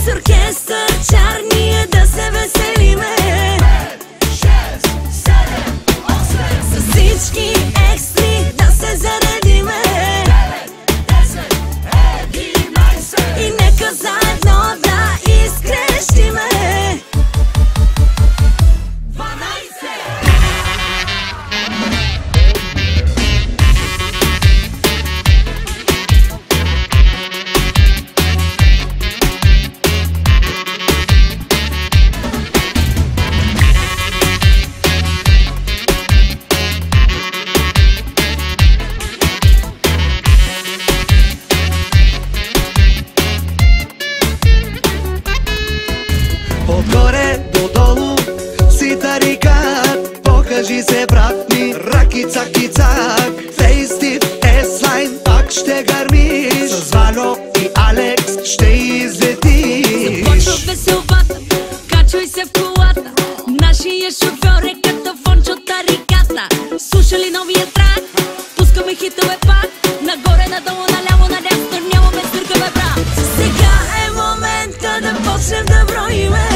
С оркестър чар ние да се веселиме. 5, 6, 7, 8. С всички екстри да се заредиме. 9, 10, 11. И нека заедно да изкрещиме. 12. Отгоре до долу си тарикат, покажи се брат ми, раки-цак-цак. Фейстив, С-лайн, пак ще гърмиш, с Вано и Алекс ще излетиш. Започва веселбата, качвай се в колата. Нашия шофьор е като Фончо тариката. Слушали новия трак, пускаме хитове пак. Нагоре, надолу, наляво, надясно, нямаме стъркаве, брат. Сега е момента да почнем да броиме.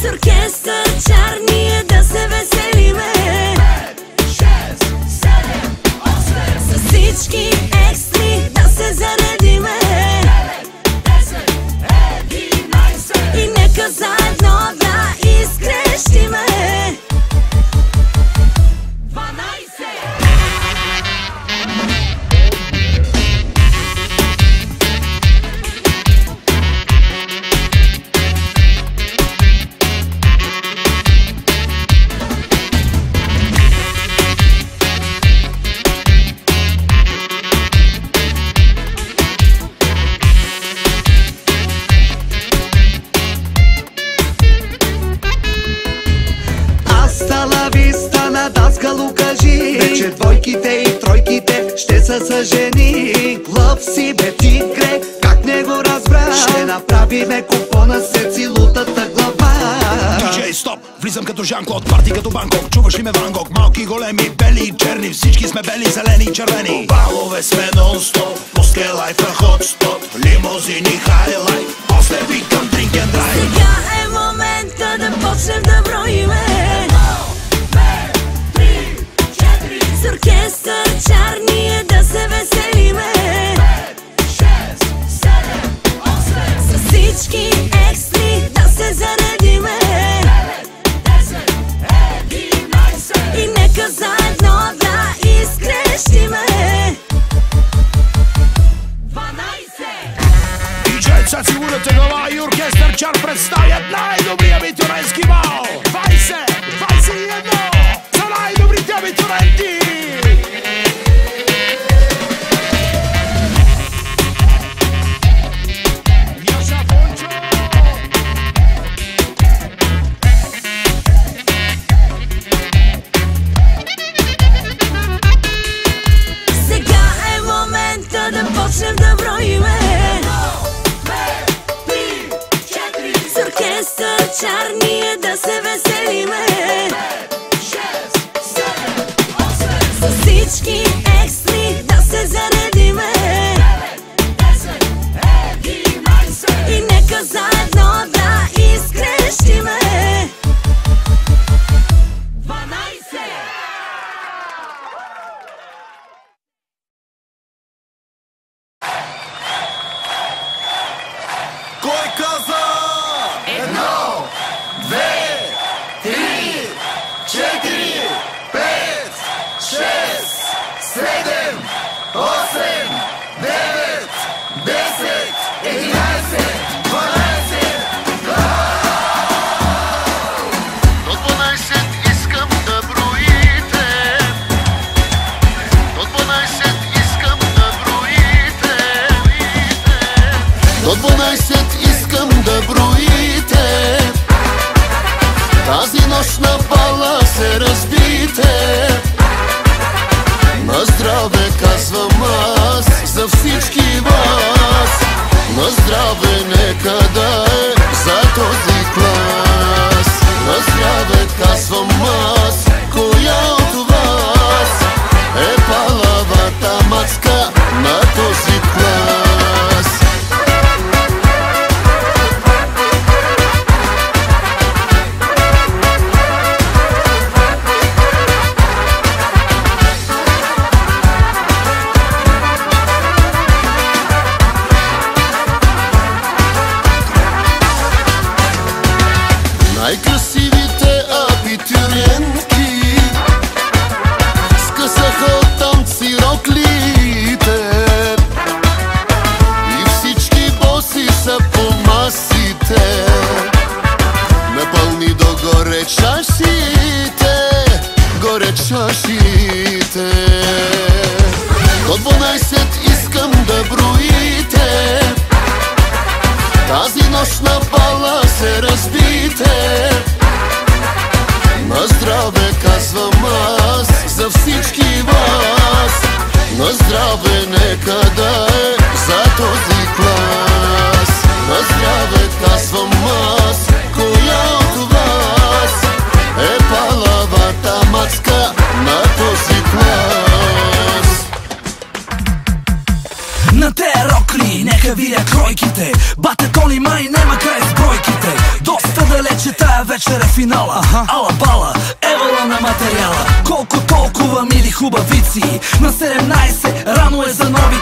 С оркестър чар ние да се веселиме. 5, 6, 7, 8. С всички екстри да се заредиме. 9, 10, 11. И нека заедно да изкрещиме. 12. Астала виста, на даскалу кажи, вече двойките и тройките ще са съжени. Лъв си бе тигре, как не го разбра, ще направиме купона се целутата глава. Диджей, стоп! Влизам като Жан-Клод, парти като Банкок. Чуваш ли ме Ван Гог? Малки, големи, бели и черни, всички сме бели, зелени и червени. Балове сме нон-стоп, после лайфа хотспот, лимузини, хайлайт, после викам drink and drive. Сега е момента да почнем да броиме. 2, 3, 4. С оркестър чар ние да се веселиме. 5, 6, 7, 8. С всички екстри да се заредиме. 9, 10, 11. И нека заедно да изкрещиме. 12. Диджей Цаци Лудата глава и оркестър чар представят най-добрия абитуренски бал. 20, 21 за най-добрите абитуренти. Яша Фончо. Сега е момента да почнем да броиме. 2, 3, 4. С оркестър чар ние да се веселиме. 5, 6, 7, 8. С всички екстри да се заредиме. 9, 10, 11. И нека заедно да изкрещиме. 12. Кой каза? 1, 2, 3, 4, 5, 6, 7, 8, 9, 10, 11, 12. До 12 искам да броите. До 12 искам да броите. До 12 искам да броите. Тази нощ на бала се разбите. На здраве казвам аз за всички вас. На здраве нека да е за този клас. На здраве казвам аз, коя от вас е палавата мацка на този клас. кройките. Бате Тони май нема край с бройките. Доста далече тая вечер е финала. Ала бала, евала на материала. Колко толкова мили хубавици. На 17 рано е за нови.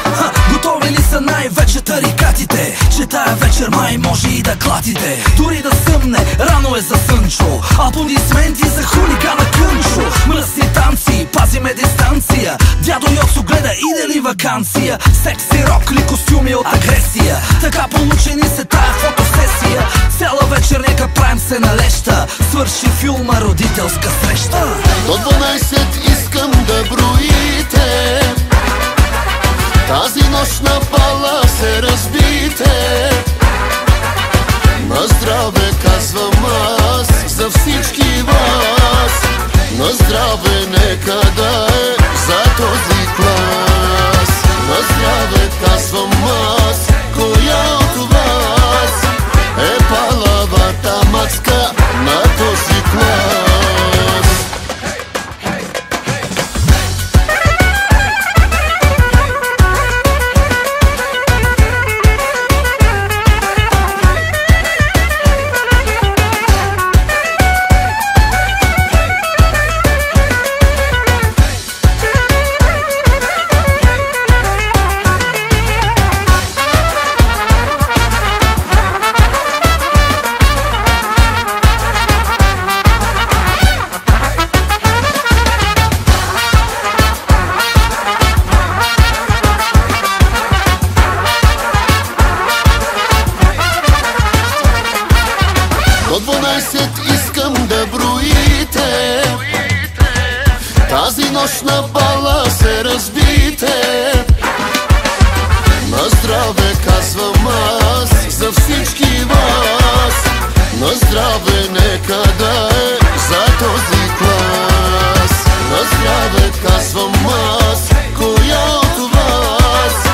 Готови ли са най-вече тарикатите? Че тая вечер май може и да клатите. Дори да съмне, рано е за Сънчо. Аплодисменти за хулигана Кънчо. Мръсни танци, пазиме дистанция. Дядо Йосо гледа иде ли вакансия. Секси рок ли костюми от агресия. Така получени се тая фотосесия. Цяла вечер нека правим се на леща. Свърши филма родителска среща. До 12 искам да броите. Тази нощ на бала се разбите. На здраве казвам аз за всички вас. На здраве нека да е за този клас. На здраве казвам аз, коя от вас е палавата мацка на този клас. До 12 искам да броите. Тази нощ на бала се разбите. На здраве казвам аз за всички вас. На здраве нека да е за този клас. На здраве казвам аз, коя от вас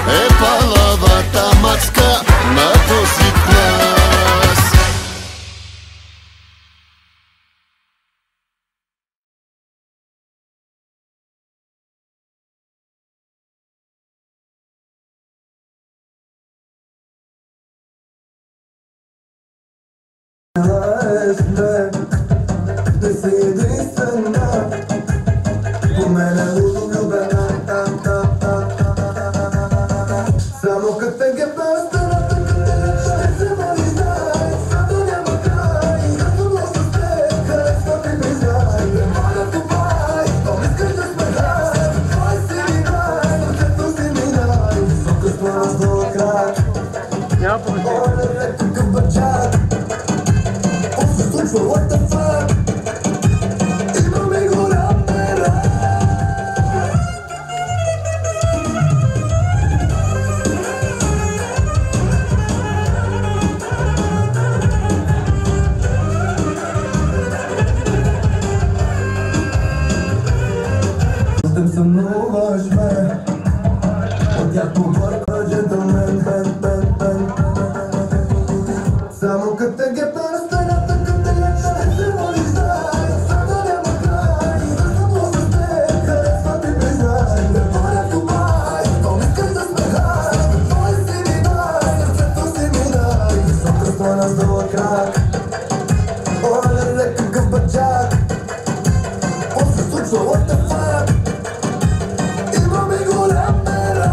е палавата мацка на този клас. Да си единствена, по мене влюбена. Само като те гепа стената, ще се моли знай, защото няма край, като много сте, харесва ти признай. Не моля тупай, то ми искаш да сме рай, твой си ми рай, сърцето си ми рай. Висока скорост до крак, моля леко към бачак. What the fuck? Имаме голям пера. С теб съмнуваш ме. От тях побърка джентълмен, пен. Само като те гепа стената. What the fuck? Имаме голям пера.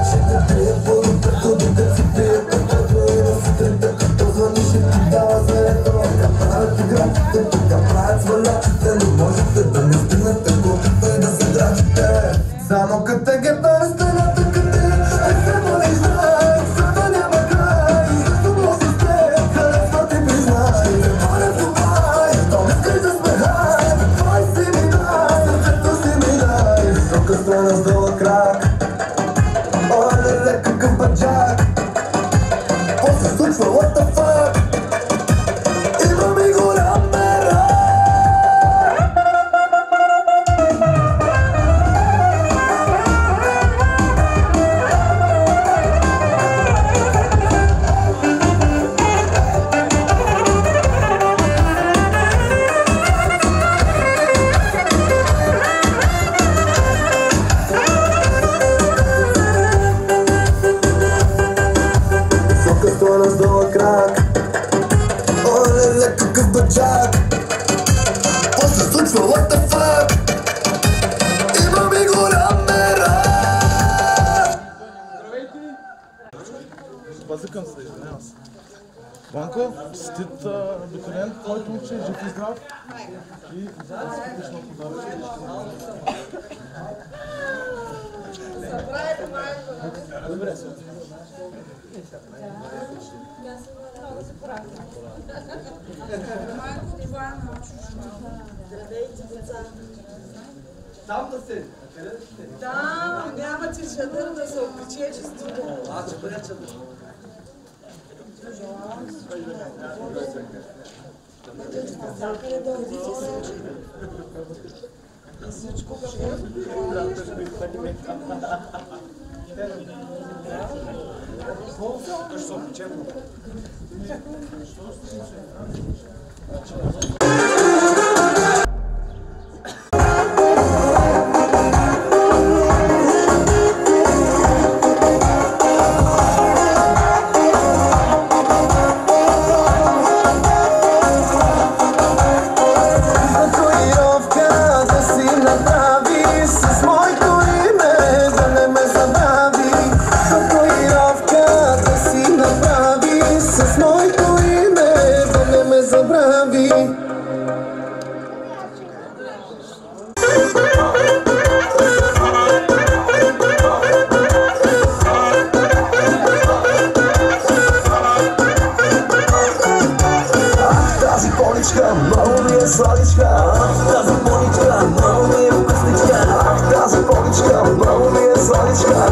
Ще те трия по-доброто, да си пия петото. И на сутринта като звъни ще ти дава заето. Така правят играчите, така правят свалячите. Но можете да не стигнете глупите и да се драчите. Само като те гепа стената къде ще се моли знай, защото няма край. Защото много сте, харесва ти Охрана с долъг крак. Оле, какъв баджак. После случва what the fuck. Имам и голям мерак. Базикам се, извинявам се. Ванко, честит абитуриент, който учи, жив и здрав. И да си купиш на подаръчки. Добре, се. Здравейте, деца! Там да сте? Там, нямате чадър да се опече чистото. Ще бъде чадър. Закъде да отидете всичко. И всичко много ми е сладичка, тази поничка, много ми е вкусничка. Тази поничка, много ми е сладичка,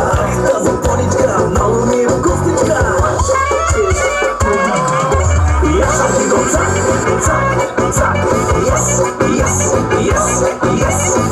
тази поничка, много ми е вкусничка. И аз ще ти го цак, цак, цак, yes, yes, yes, yes.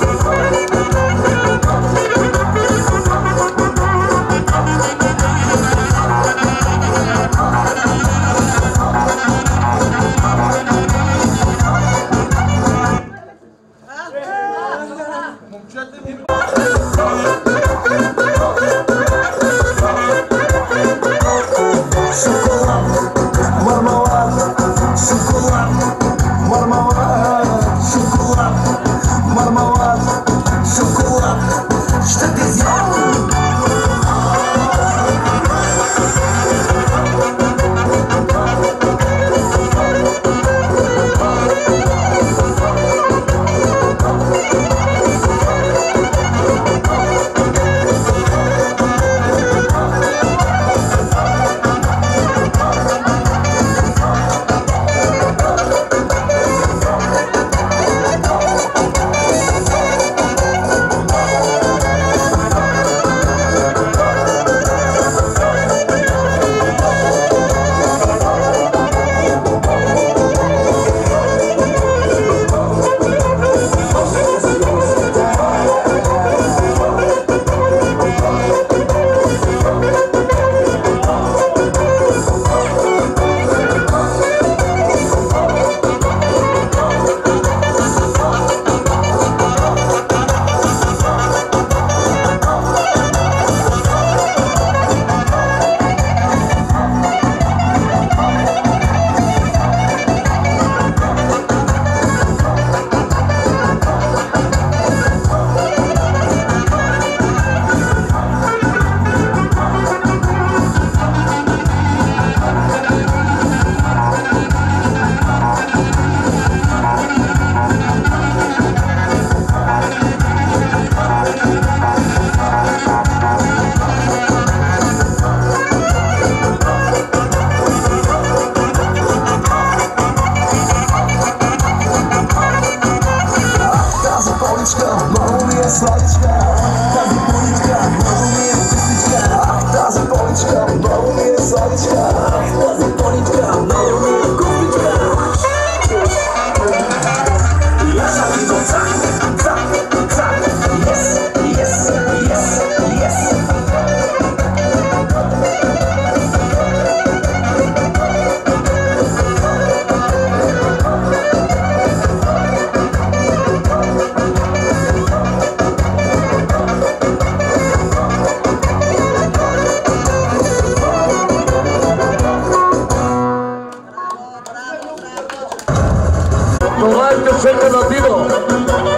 čeka na Dino,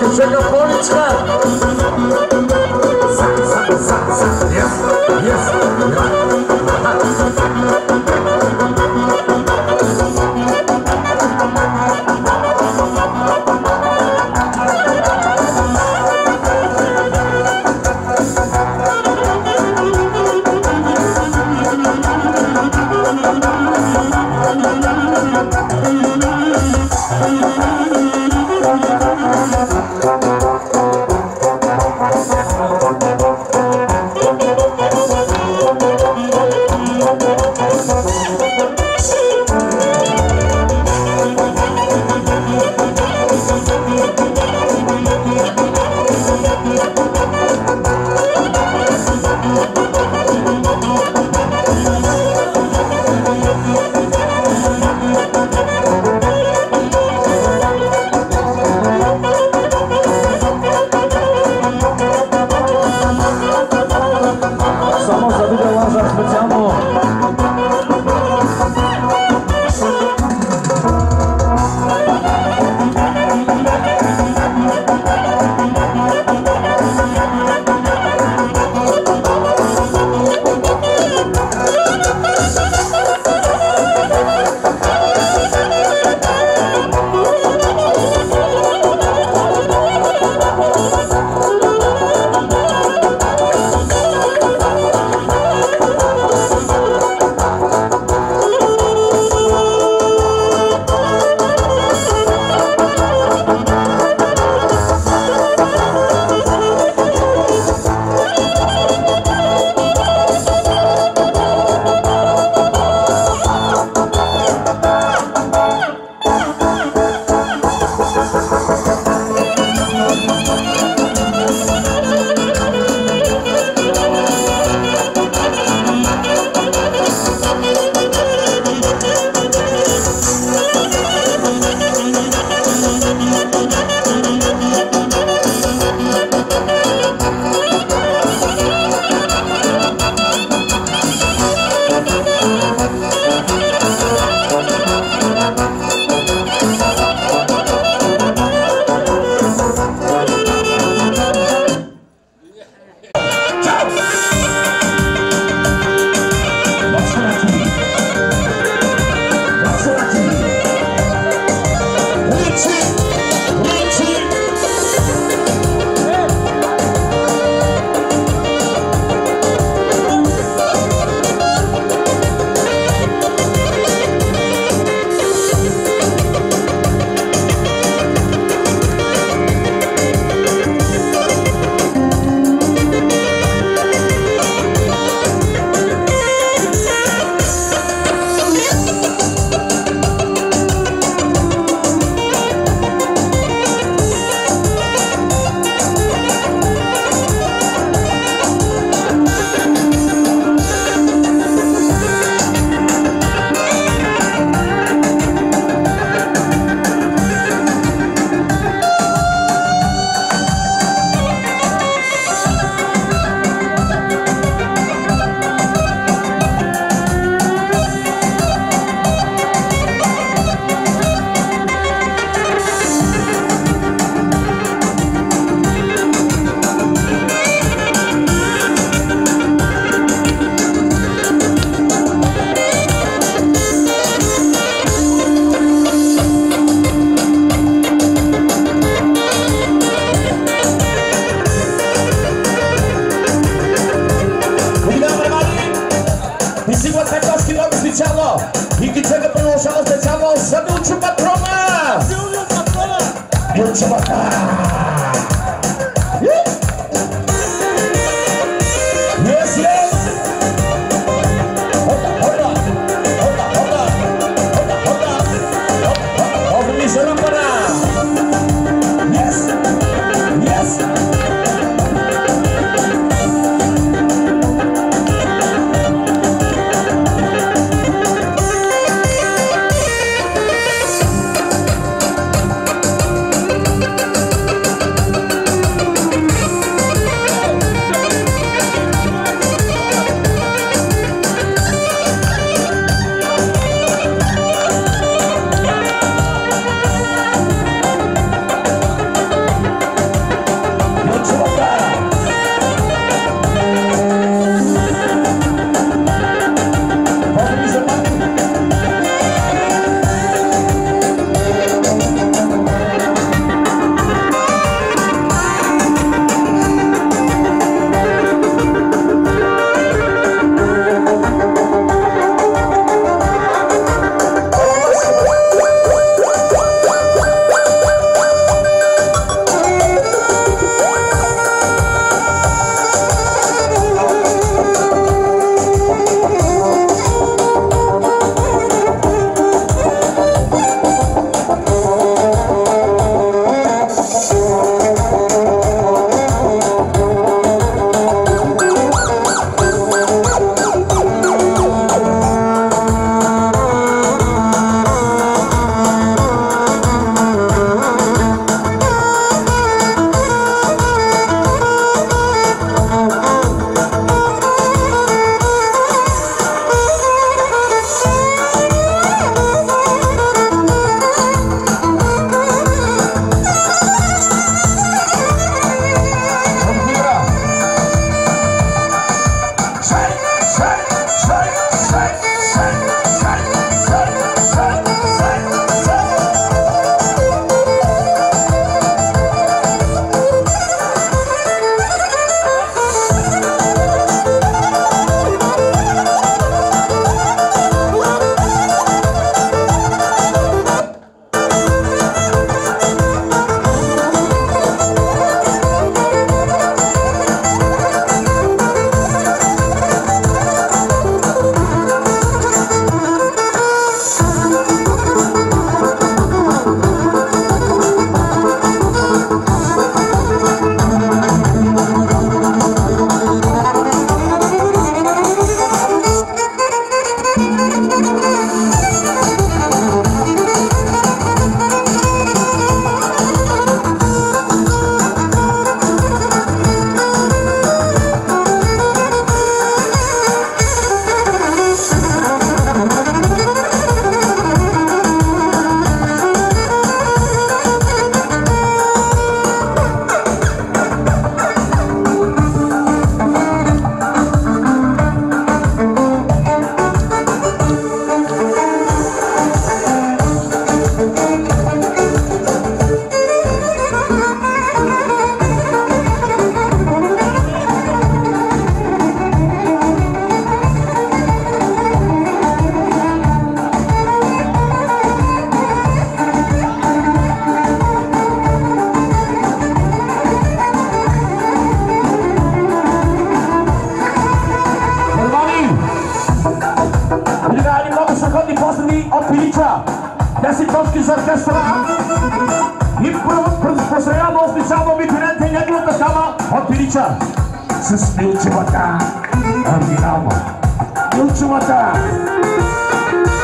te čeka Polička. С Милчевата, оригинално. Милчевата!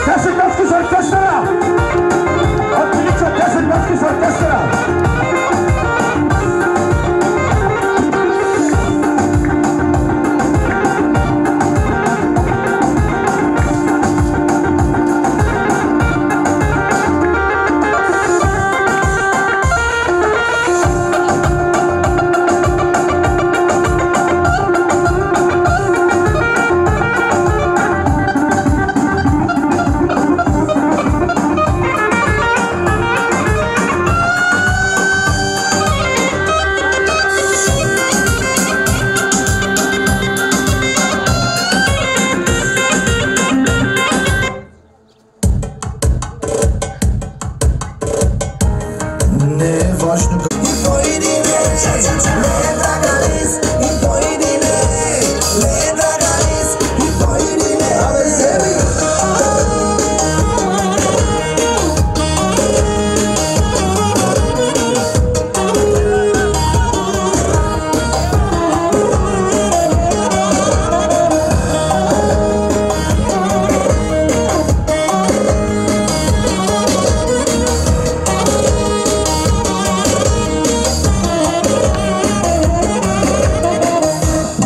Десет нотки за оркестъра! От Милича 10 нотки за оркестъра!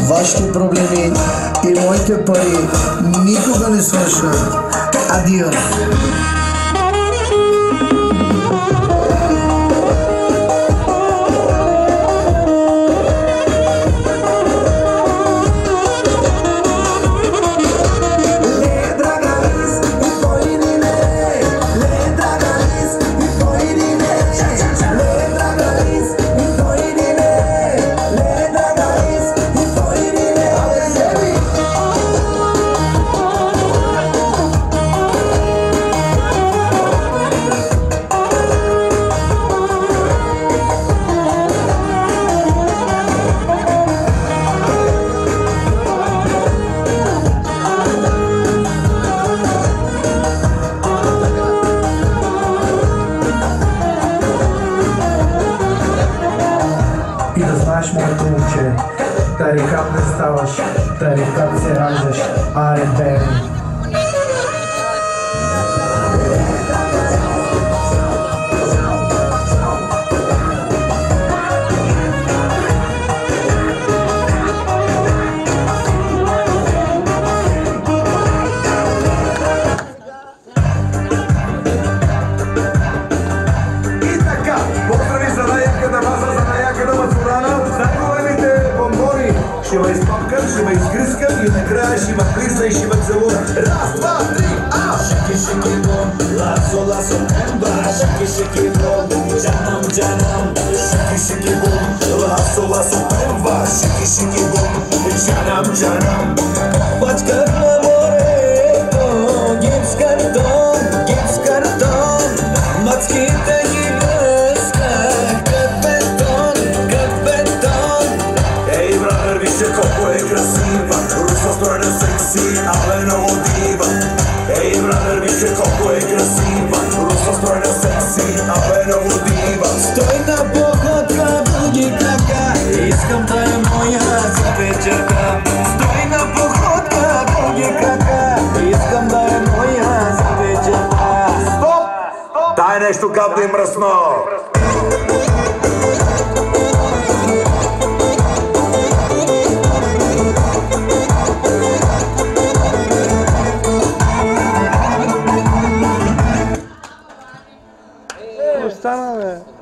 Вашите проблеми и моите пари никога не свършват. Адио! Моето момче, тарикат не ставаш, тарикат се раждаш, аре бе. И така, поздрави за наяката база, за наяката Мацурана, най-големите бомбони. Ще ме изпапкам, ще ме изгрискам и накрая ще ме плисна и ще ме целуна. Раз, два, три, а! Шики, шики, бом, ласо, ласо, емба. Шики, шики, бом, джанам, джанам. Шики, шики, бом, ласо, ласо, емба. Шики, шики, бом, джанам, джанам. Бачкар на морето, гипс картон, гипс картон. Мацките ги блъсках, как бетон, как бетон. Ей, братър, вижте колко е красива, руса стройна секси, абе много дива. Ей, братър, вижте колко е красива, руса стройна секси, абе много дива. Стой на походка, дълги крака, искам да е моя за вечерка. Стой на походка, дълги крака, искам да е моя нещо гадно и мръсно. Остана, бе.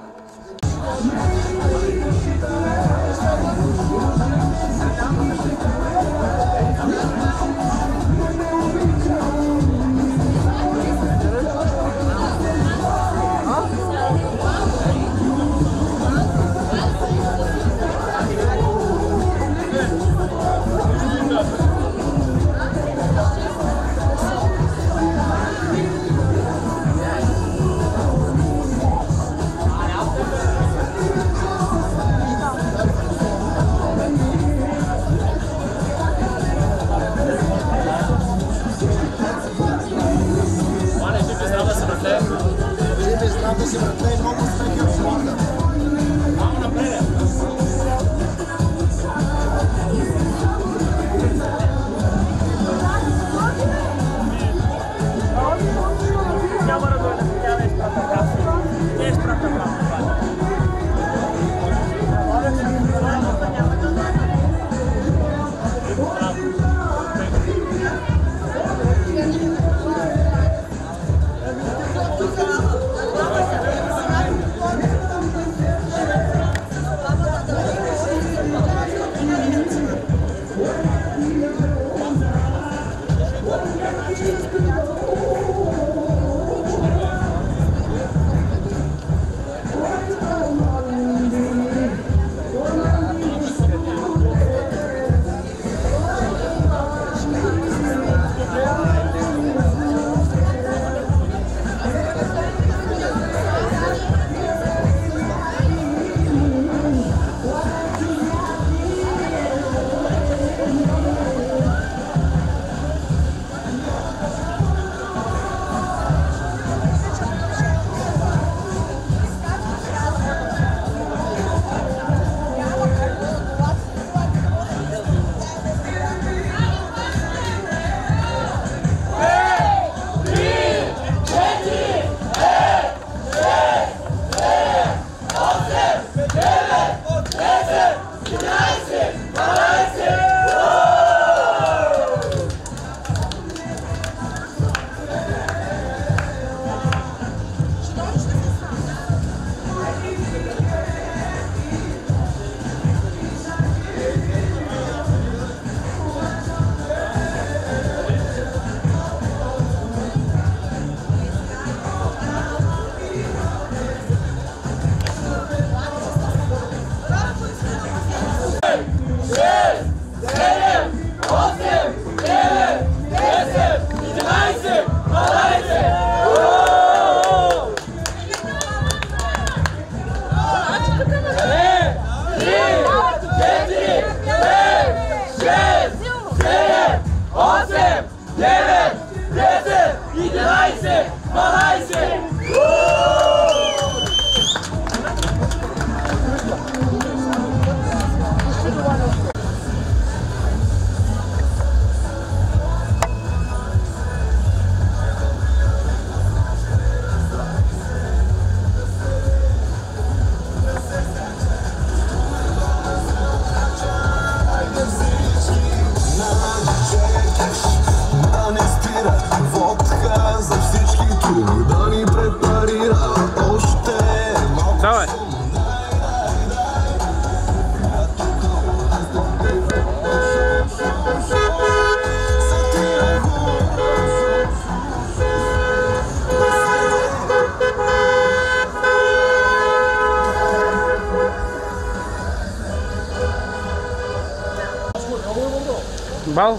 Бал.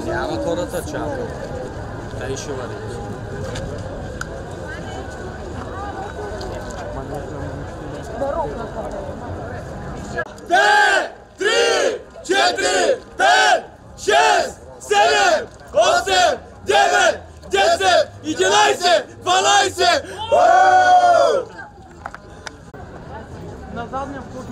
Няма хората чакат. Тай ще вари. 5, 4, 5, 6, 7, 8, 9, 10, 11, 12! На задния вход.